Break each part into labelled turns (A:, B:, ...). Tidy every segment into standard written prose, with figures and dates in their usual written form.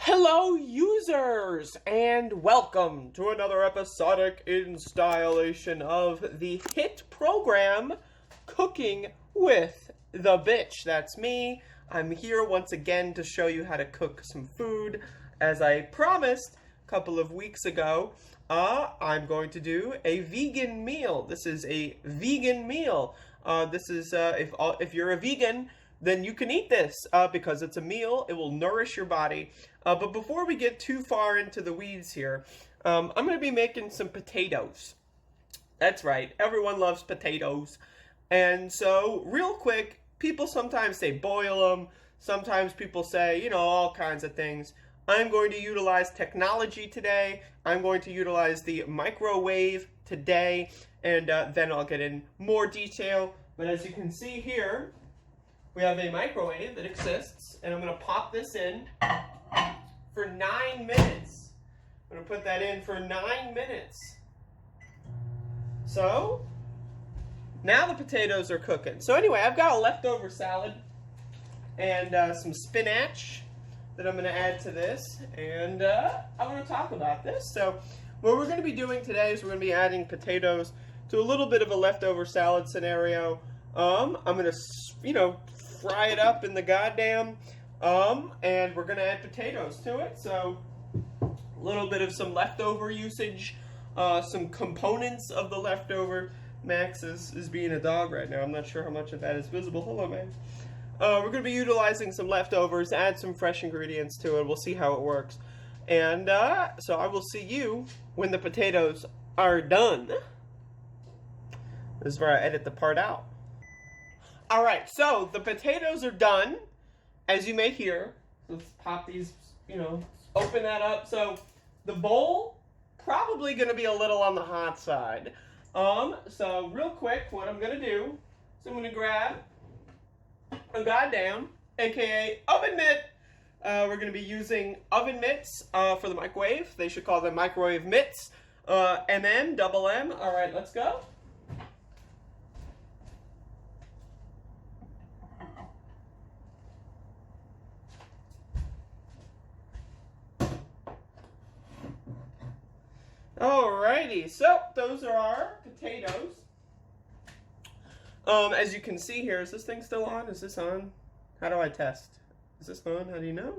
A: Hello, users, and welcome to another episodic installation of the hit program, Cooking with the Bitch. That's me. I'm here once again to show you how to cook some food. As I promised a couple of weeks ago, I'm going to do a vegan meal. This is a vegan meal. If you're a vegan, then you can eat this because it's a meal. It will nourish your body. But before we get too far into the weeds here, I'm going to be making some potatoes. That's right. Everyone loves potatoes. And so, real quick, people sometimes say boil them. Sometimes people say, all kinds of things. I'm going to utilize technology today. I'm going to utilize the microwave today. And then I'll get in more detail. But as you can see here, we have a microwave that exists. And I'm going to pop this in for 9 minutes. I'm going to put that in for 9 minutes. So, now the potatoes are cooking. So anyway, I've got a leftover salad and some spinach that I'm going to add to this. And I want to talk about this. So what we're going to be doing today is we're going to be adding potatoes to a little bit of a leftover salad scenario. I'm going to, fry it up in the goddamn, and we're going to add potatoes to it. So a little bit of some leftover usage, some components of the leftover. Max is being a dog right now. I'm not sure how much of that is visible. Hello, man. We're going to be utilizing some leftovers, add some fresh ingredients to it. We'll see how it works. And so I will see you when the potatoes are done. This is where I edit the part out. Alright, so the potatoes are done, as you may hear. Let's pop these, open that up. So the bowl, probably going to be a little on the hot side. So real quick, what I'm going to do is I'm going to grab a goddamn, aka oven mitt. We're going to be using oven mitts for the microwave. They should call them microwave mitts. MM, double M. Alright, let's go. Alrighty, so those are our potatoes. As you can see here, is this thing still on? Is this on? How do I test? Is this on? How do you know?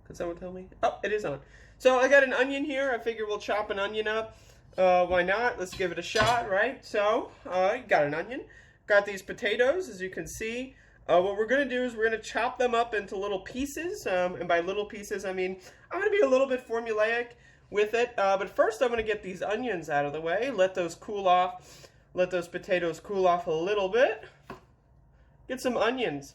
A: Could someone tell me? Oh, it is on. So I got an onion here. I figure we'll chop an onion up. Why not? Let's give it a shot, right? So, got an onion. Got these potatoes, as you can see. What we're going to do is we're going to chop them up into little pieces. And by little pieces, I mean, I'm going to be a little bit formulaic with it. But first I'm going to get these onions out of the way. Let those cool off. Let those potatoes cool off a little bit. Get some onions.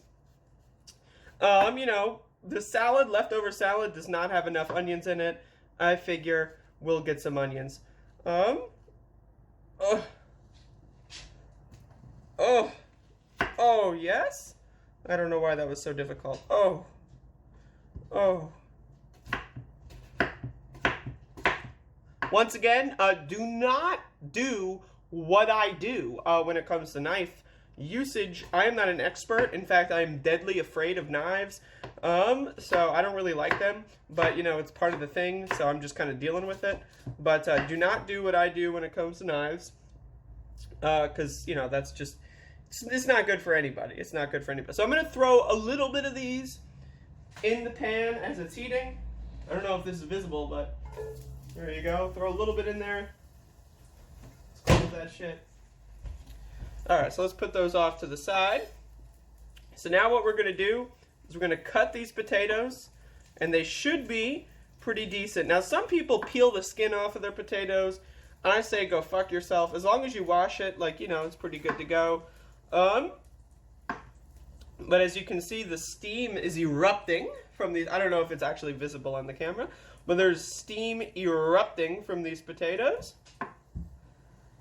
A: The salad, leftover salad, does not have enough onions in it. I figure we'll get some onions. Oh, yes? I don't know why that was so difficult. Oh. Once again, do not do what I do when it comes to knife usage. I am not an expert. In fact, I am deadly afraid of knives. So I don't really like them. But, it's part of the thing, so I'm just kind of dealing with it. But do not do what I do when it comes to knives. Because, that's just, it's not good for anybody. It's not good for anybody. So I'm going to throw a little bit of these in the pan as it's heating. I don't know if this is visible, but there you go. Throw a little bit in there. Let's close that shit. Alright, so let's put those off to the side. So now what we're going to do is we're going to cut these potatoes, and they should be pretty decent. Now, some people peel the skin off of their potatoes. I say go fuck yourself. As long as you wash it, it's pretty good to go. But as you can see, the steam is erupting from these. I don't know if it's actually visible on the camera, but there's steam erupting from these potatoes.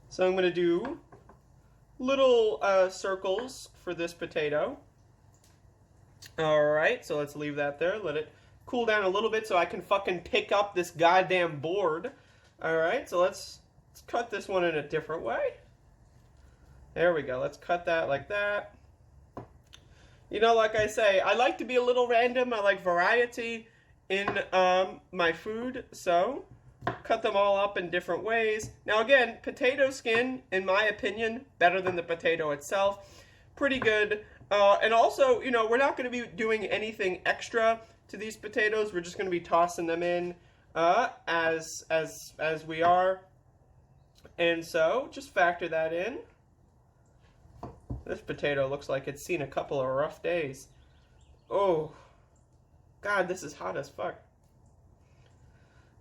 A: So I'm going to do little circles for this potato. Alright, so let's leave that there. Let it cool down a little bit so I can fucking pick up this goddamn board. Alright, so let's cut this one in a different way. There we go. Let's cut that like that. Like I say, I like to be a little random. I like variety in my food, so cut them all up in different ways. Now again, potato skin, in my opinion, better than the potato itself. Pretty good. And also, you know, we're not going to be doing anything extra to these potatoes. We're just going to be tossing them in as we are. And so, just factor that in. This potato looks like it's seen a couple of rough days. Oh, God, this is hot as fuck.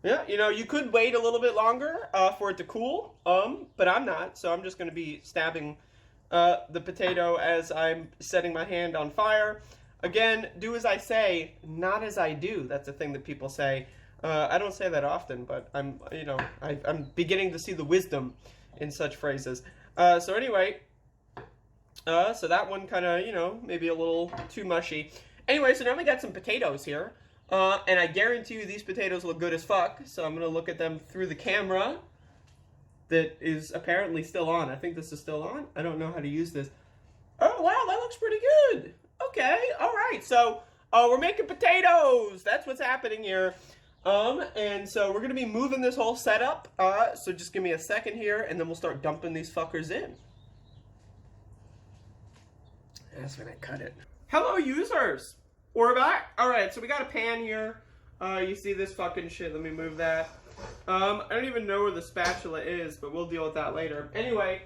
A: Yeah, you know, you could wait a little bit longer for it to cool, but I'm not, so I'm just going to be stabbing the potato as I'm setting my hand on fire. Again, do as I say, not as I do. That's a thing that people say. I don't say that often, but I'm beginning to see the wisdom in such phrases. So anyway, so that one kind of, you know, maybe a little too mushy. Anyway, so now we got some potatoes here. And I guarantee you these potatoes look good as fuck. So I'm going to look at them through the camera that is apparently still on. I think this is still on. I don't know how to use this. Oh, wow, that looks pretty good. Okay, all right. So we're making potatoes. That's what's happening here. And so we're going to be moving this whole setup. So just give me a second here, and then we'll start dumping these fuckers in. That's when I cut it. Hello, users. We're back. All right, so we got a pan here. You see this fucking shit. Let me move that. I don't even know where the spatula is, but we'll deal with that later. Anyway,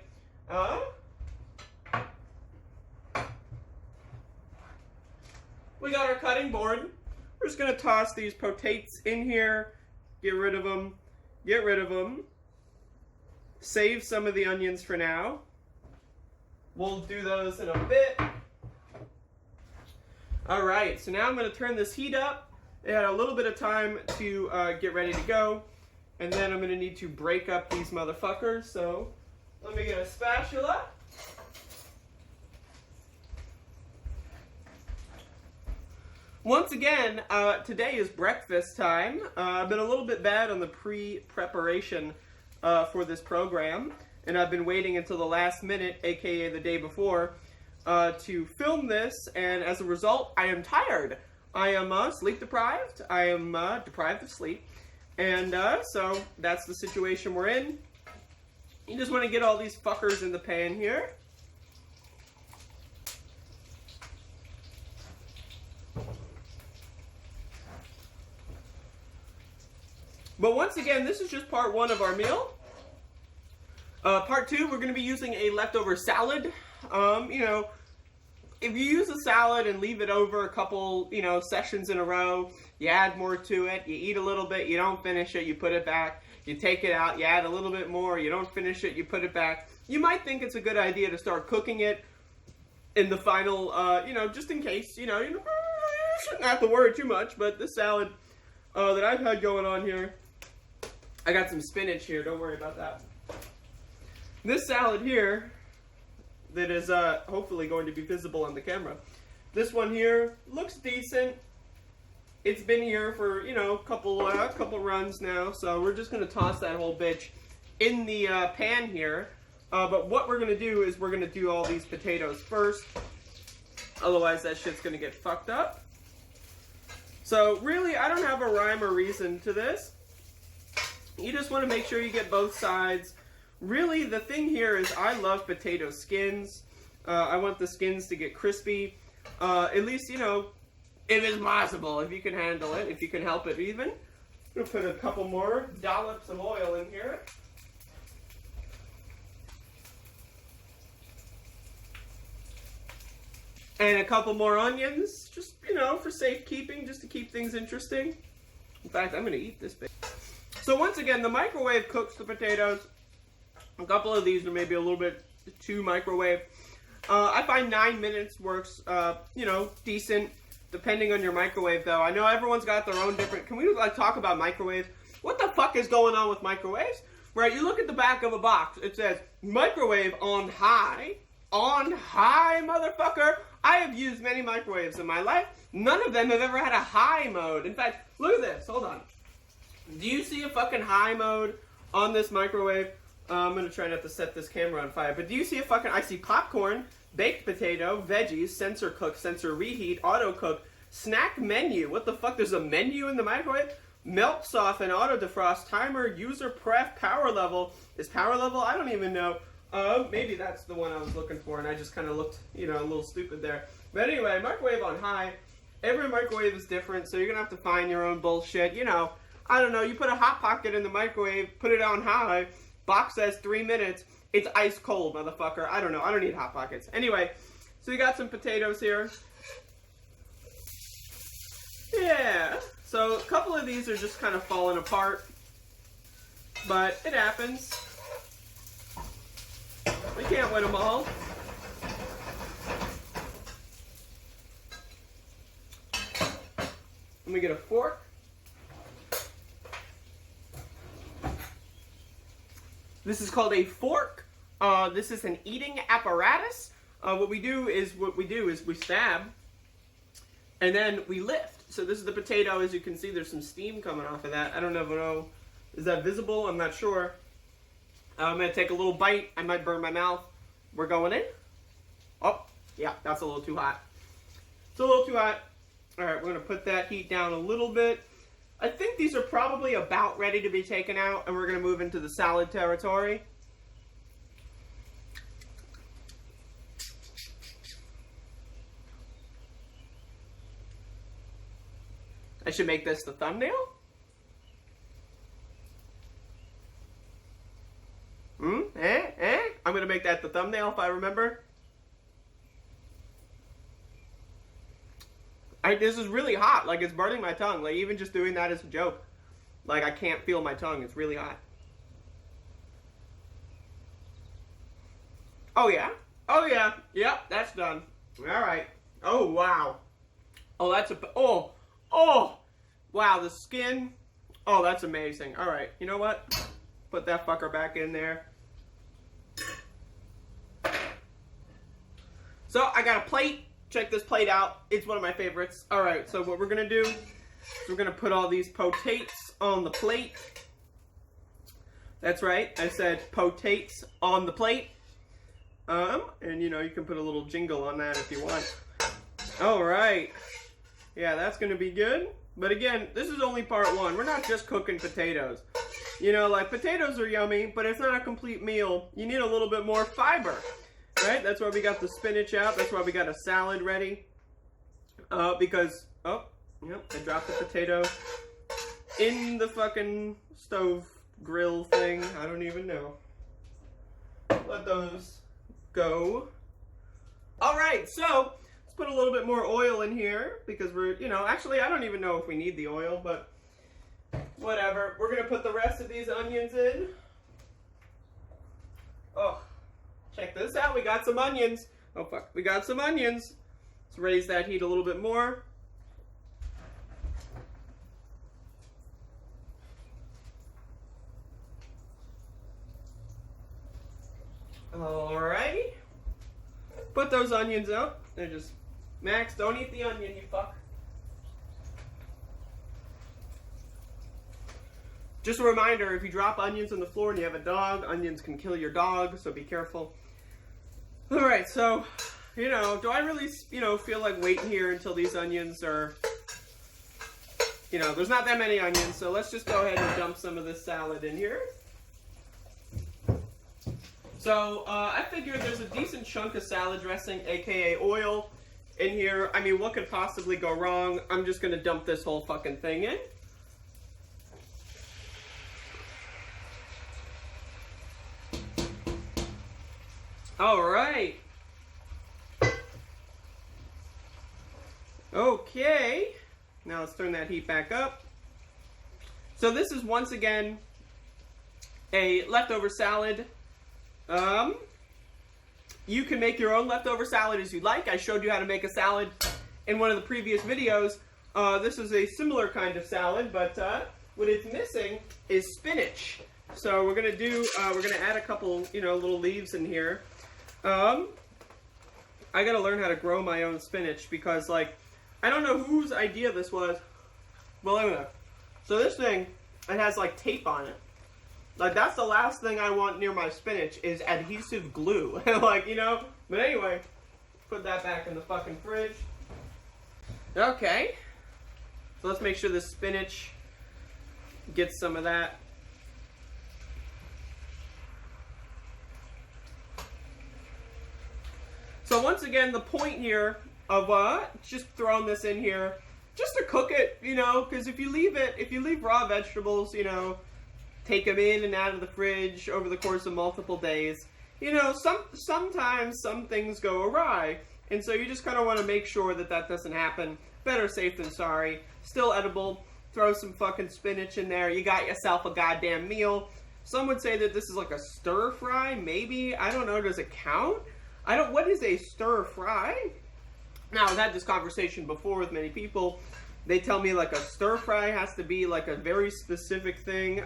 A: we got our cutting board. We're just going to toss these potates in here. Get rid of them. Get rid of them. Save some of the onions for now. We'll do those in a bit. All right, so now I'm going to turn this heat up. It had a little bit of time to get ready to go. And then I'm going to need to break up these motherfuckers. So let me get a spatula. Once again, today is breakfast time. I've been a little bit bad on the pre-preparation for this program. And I've been waiting until the last minute, aka the day before, to film this, and as a result, I am tired. I am sleep deprived. I am deprived of sleep, and so that's the situation we're in. You just want to get all these fuckers in the pan here. But once again, this is just part one of our meal. Part two, we're going to be using a leftover salad. You know, if you use a salad and leave it over a couple, you know, sessions in a row, you add more to it, you eat a little bit, you don't finish it, you put it back, you take it out, you add a little bit more, you don't finish it, you put it back. You might think it's a good idea to start cooking it in the final, you know, just in case, you shouldn't have to worry too much, but this salad that I've had going on here, I got some spinach here, don't worry about that. This salad here, that is hopefully going to be visible on the camera. This one here looks decent. It's been here for, you know, a couple runs now, so we're just going to toss that whole bitch in the pan here. But what we're going to do is we're going to do all these potatoes first. Otherwise, that shit's going to get fucked up. So really, I don't have a rhyme or reason to this. You just want to make sure you get both sides. Really, the thing here is I love potato skins. I want the skins to get crispy. At least, you know, if it's possible, if you can handle it, if you can help it even. I'm going to put a couple more dollops of oil in here. And a couple more onions, just, you know, for safekeeping, just to keep things interesting. In fact, I'm going to eat this bit. So once again, the microwave cooks the potatoes. A couple of these are maybe a little bit too microwave. I find 9 minutes works, you know, decent, depending on your microwave, though. I know everyone's got their own different... Can we, like, talk about microwaves? What the fuck is going on with microwaves? Right, you look at the back of a box. It says, microwave on high. On high, motherfucker. I have used many microwaves in my life. None of them have ever had a high mode. In fact, look at this. Hold on. Do you see a fucking high mode on this microwave? I'm going to try not to set this camera on fire. But do you see a fucking... I see popcorn, baked potato, veggies, sensor cook, sensor reheat, auto cook, Snack menu. What the fuck? There's a menu in the microwave? Melt soften, auto defrost, timer, user pref, power level. Is power level? I don't even know. Maybe that's the one I was looking for, and I just kind of looked, you know, a little stupid there. But anyway, microwave on high. Every microwave is different, so you're gonna have to find your own bullshit. You know, I don't know. You put a Hot Pocket in the microwave, put it on high. Box says 3 minutes. It's ice cold, motherfucker. I don't know. I don't need Hot Pockets. Anyway, so you got some potatoes here. Yeah. So a couple of these are just kind of falling apart, but it happens. We can't win them all. Let me get a fork. This is called a fork. This is an eating apparatus. What we do is we stab, and then we lift. So this is the potato. As you can see, there's some steam coming off of that. I don't know. Is that visible? I'm not sure. I'm going to take a little bite. I might burn my mouth. We're going in. Oh, yeah, that's a little too hot. It's a little too hot. All right, we're going to put that heat down a little bit. I think these are probably about ready to be taken out, and we're going to move into the salad territory. I should make this the thumbnail? I'm going to make that the thumbnail if I remember. This is really hot. Like, it's burning my tongue. Like, even just doing that is a joke. Like, I can't feel my tongue. It's really hot. Oh, yeah? Oh, yeah. Yep, that's done. All right. Oh, wow. Oh, that's a... Oh! Oh! Wow, the skin. Oh, that's amazing. All right, you know what? Put that fucker back in there. So, I got a plate. Check this plate out. It's one of my favorites. All right, so what we're going to do is we're going to put all these potates on the plate. That's right. I said potates on the plate. And, you know, you can put a little jingle on that if you want. All right. Yeah, that's going to be good. But again, this is only part one. We're not just cooking potatoes. You know, like, potatoes are yummy, but it's not a complete meal. You need a little bit more fiber, right? That's why we got the spinach out. That's why we got a salad ready. Because, oh, yep, I dropped the potato in the fucking stove grill thing. I don't even know. Let those go. All right, so let's put a little bit more oil in here because we're, you know, actually I don't even know if we need the oil, but whatever. We're gonna put the rest of these onions in. Oh, check this out. We got some onions. Oh fuck, we got some onions. Let's raise that heat a little bit more. Alrighty. Put those onions out. They're just, Max, don't eat the onion, you fuck. Just a reminder, if you drop onions on the floor and you have a dog, onions can kill your dog, so be careful. Alright, so, you know, do I really, you know, feel like waiting here until these onions are, you know, there's not that many onions, so let's just go ahead and dump some of this salad in here. So, I figured there's a decent chunk of salad dressing, aka oil, in here. I mean, what could possibly go wrong? I'm just gonna dump this whole fucking thing in. Alright. Okay. Now let's turn that heat back up. So this is once again a leftover salad. You can make your own leftover salad as you like. I showed you how to make a salad in one of the previous videos. This is a similar kind of salad, but what it's missing is spinach. So we're gonna do, we're gonna add a couple, you know, little leaves in here. I gotta learn how to grow my own spinach because, like, I don't know whose idea this was. Well, anyway. So this thing, it has, like, tape on it. Like, that's the last thing I want near my spinach is adhesive glue. Like, you know? But anyway, put that back in the fucking fridge. Okay. So let's make sure the spinach gets some of that. So once again, the point here of just throwing this in here, just to cook it, you know, because if you leave raw vegetables, you know, take them in and out of the fridge over the course of multiple days, you know, sometimes some things go awry. And so you just kind of want to make sure that that doesn't happen. Better safe than sorry. Still edible. Throw some fucking spinach in there. You got yourself a goddamn meal. Some would say that this is like a stir fry. Maybe. I don't know. Does it count? What is a stir fry? Now, I've had this conversation before with many people. They tell me like a stir fry has to be like a very specific thing.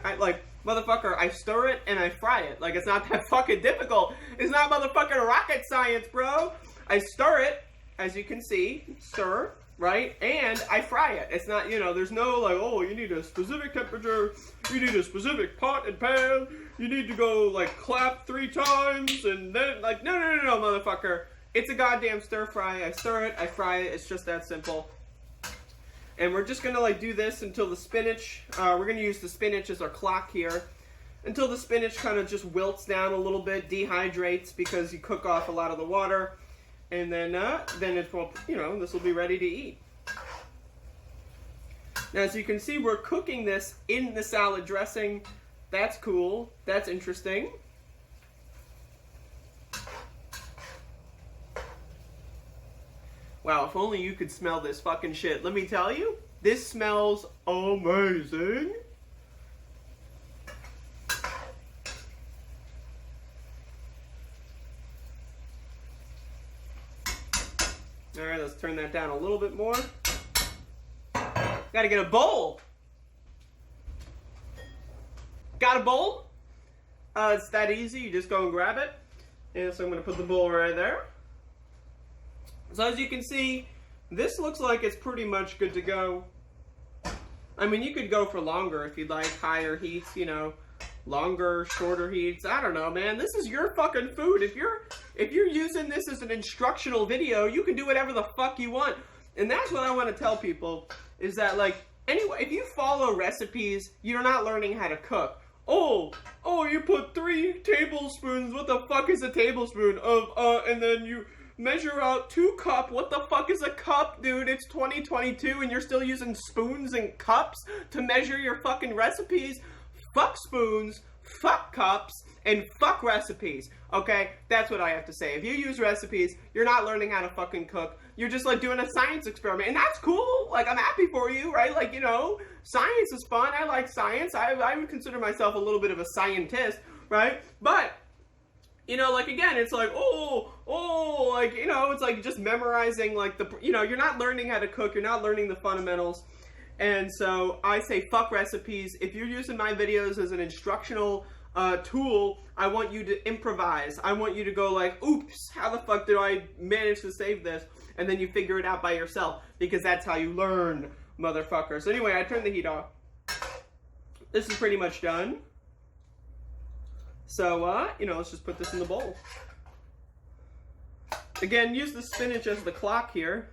A: Motherfucker, I stir it and I fry it. Like, it's not that fucking difficult. It's not motherfucking rocket science, bro. I stir it, as you can see, stir, right? And I fry it. It's not, you know, there's no like, oh, you need a specific temperature, you need a specific pot and pan, you need to go like clap 3 times, and then like, no, motherfucker. It's a goddamn stir fry. I stir it, I fry it. It's just that simple. And we're just gonna like do this until the spinach, we're gonna use the spinach as our clock here, until the spinach kind of just wilts down a little bit, dehydrates because you cook off a lot of the water. And then it will, you know, this will be ready to eat. Now, as you can see, we're cooking this in the salad dressing. That's cool. That's interesting. Wow, if only you could smell this fucking shit. Let me tell you, this smells amazing. Alright, let's turn that down a little bit more. Gotta get a bowl. Got a bowl? It's that easy. You just go and grab it. And so I'm going to put the bowl right there. So as you can see, this looks like it's pretty much good to go. I mean, you could go for longer if you'd like, higher heats, you know, longer, shorter heats. I don't know, man. This is your fucking food. If you're using this as an instructional video, you can do whatever the fuck you want. And that's what I want to tell people, is that, like, anyway, if you follow recipes, you're not learning how to cook. Oh, you put 3 tablespoons. What the fuck is a tablespoon of, and then you measure out 2 cup. What the fuck is a cup, dude? It's 2022 and you're still using spoons and cups to measure your fucking recipes. Fuck spoons, fuck cups, and fuck recipes, okay? That's what I have to say. If you use recipes, you're not learning how to fucking cook. You're just, like, doing a science experiment, and that's cool. Like, I'm happy for you, right? Like, you know, science is fun. I like science. I would consider myself a little bit of a scientist, right? But, you know, like, again, it's like, like, you know, it's like just memorizing, like, you know, you're not learning how to cook. You're not learning the fundamentals. And so I say fuck recipes. If you're using my videos as an instructional tool, I want you to improvise. I want you to go like, oops, how the fuck did I manage to save this? And then you figure it out by yourself, because that's how you learn, motherfucker. So anyway, I turned the heat off. This is pretty much done. So, you know, let's just put this in the bowl. Again, use the spinach as the clock here.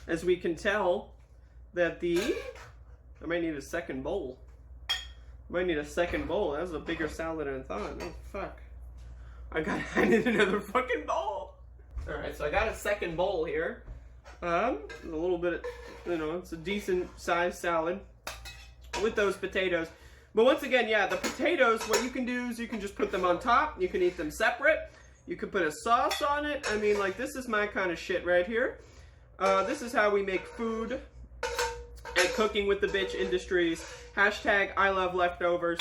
A: As we can tell that I might need a second bowl. That was a bigger salad than I thought. Oh, fuck. I need another fucking bowl. Alright, so I got a second bowl here. A little bit, you know, it's a decent sized salad with those potatoes. But once again, yeah, the potatoes, what you can do is you can just put them on top. You can eat them separate. You can put a sauce on it. I mean, like, this is my kind of shit right here. This is how we make food at Cooking with the Bitch Industries. Hashtag I love leftovers.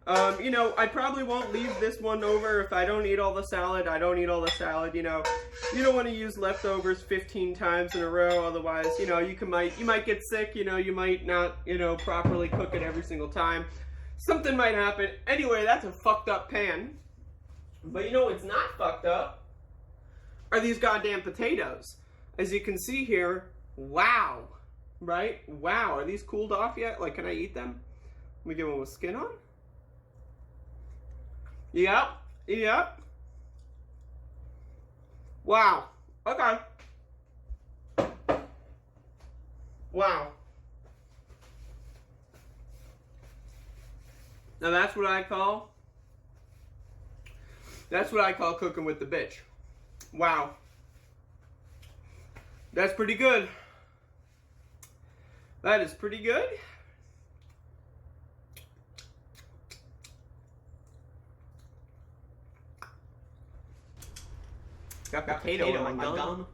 A: You know, I probably won't leave this one over. If I don't eat all the salad, I don't eat all the salad, you know. You don't want to use leftovers 15 times in a row, otherwise, you know, you might get sick, you know, you might not, you know, properly cook it every single time. Something might happen. Anyway, that's a fucked up pan. But you know what's not fucked up? Are these goddamn potatoes. As you can see here, wow. Right? Wow. Are these cooled off yet? Like, can I eat them? Let me get one with skin on. Yep. Wow. Okay. Wow. Now that's what I call cooking with the bitch. Wow. That's pretty good. That is pretty good. Got potato on my gum.